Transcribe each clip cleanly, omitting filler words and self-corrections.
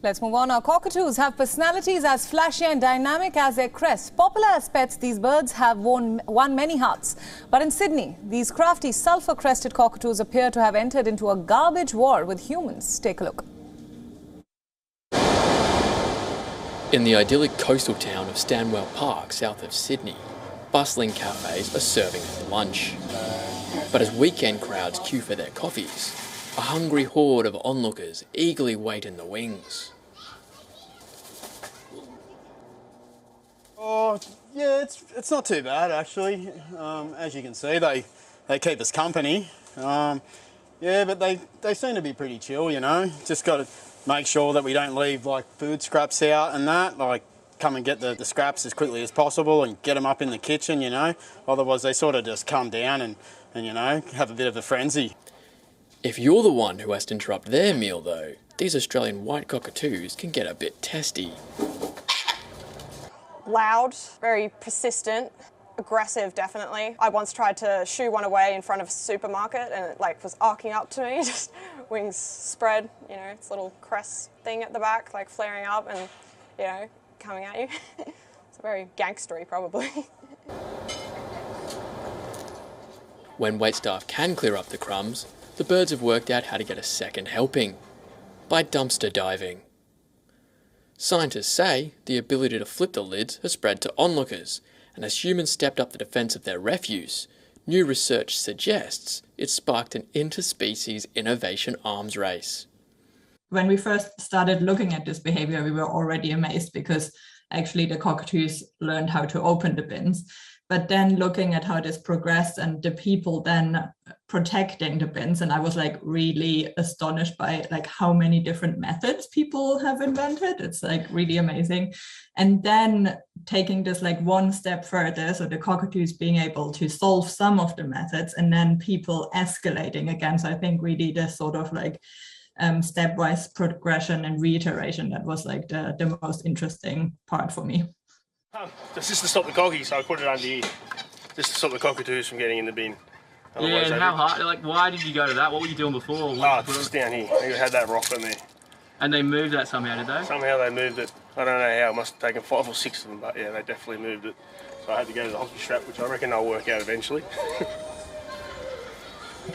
Let's move on. Now, cockatoos have personalities as flashy and dynamic as their crest. Popular as pets, these birds have won many hearts. But in Sydney, these crafty sulphur-crested cockatoos appear to have entered into a garbage war with humans. Take a look. In the idyllic coastal town of Stanwell Park, south of Sydney, bustling cafes are serving lunch. But as weekend crowds queue for their coffees, a hungry horde of onlookers eagerly wait in the wings. Oh, yeah, it's not too bad actually. As you can see, they keep us company. Yeah, but they seem to be pretty chill, you know. Just got to make sure that we don't leave like food scraps out and that. Like, come and get the scraps as quickly as possible and get them up in the kitchen, you know. Otherwise, they sort of just come down and you know, have a bit of a frenzy. If you're the one who has to interrupt their meal, though, these Australian white cockatoos can get a bit testy. Loud, very persistent, aggressive, definitely. I once tried to shoo one away in front of a supermarket and it was arcing up to me, just wings spread, you know, its little crest thing at the back, like flaring up and, you know, coming at you. It's very gangstery, probably. When waitstaff can clear up the crumbs, the birds have worked out how to get a second helping, by dumpster diving. Scientists say the ability to flip the lids has spread to onlookers, and as humans stepped up the defence of their refuse, new research suggests it sparked an interspecies innovation arms race. When we first started looking at this behaviour, we were already amazed because actually the cockatoos learned how to open the bins. But then looking at how this progressed and the people then protecting the bins, and I was like really astonished by like how many different methods people have invented. It's like really amazing. And then taking this like one step further, so the cockatoos being able to solve some of the methods and then people escalating again. So I think really this sort of like stepwise progression and reiteration, that was like the most interesting part for me. This is to stop the cockies, so I put it under here, just to stop the cockatoos from getting in the bin. Otherwise, yeah, and how hard, like, why did you go to that? What were you doing before? It's just down here. They had that rock on there. And they moved that somehow, did they? Somehow they moved it. I don't know how, it must have taken 5 or 6 of them, but yeah, they definitely moved it. So I had to go to the hockey strap, which I reckon I'll work out eventually.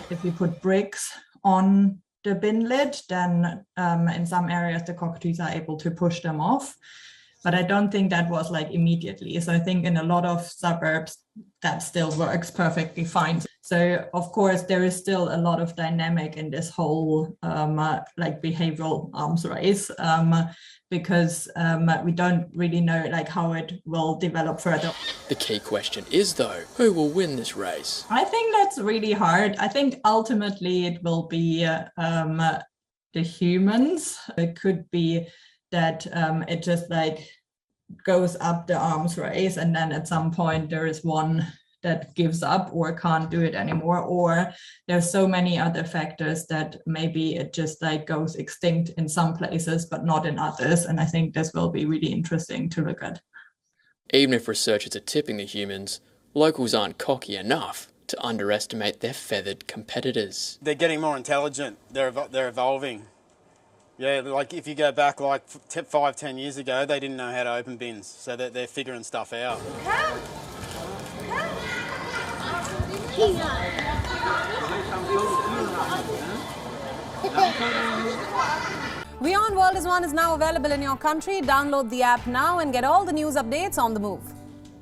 If you put bricks on the bin lid, then in some areas the cockatoos are able to push them off. But I don't think that was like immediately. So I think in a lot of suburbs that still works perfectly fine. So of course there is still a lot of dynamic in this whole like behavioral arms race because we don't really know like how it will develop further. The key question is though, who will win this race? I think that's really hard. I think ultimately it will be the humans. It could be that it just like goes up the arms race and then at some point there is one that gives up or can't do it anymore, or there's so many other factors that maybe it just like goes extinct in some places but not in others, and I think this will be really interesting to look at. Even if researchers are tipping the humans, locals aren't cocky enough to underestimate their feathered competitors. They're getting more intelligent, they're evolving. Yeah, like if you go back like 5-10 years ago, they didn't know how to open bins, so they're figuring stuff out. WION World is now available in your country. Download the app now and get all the news updates on the move.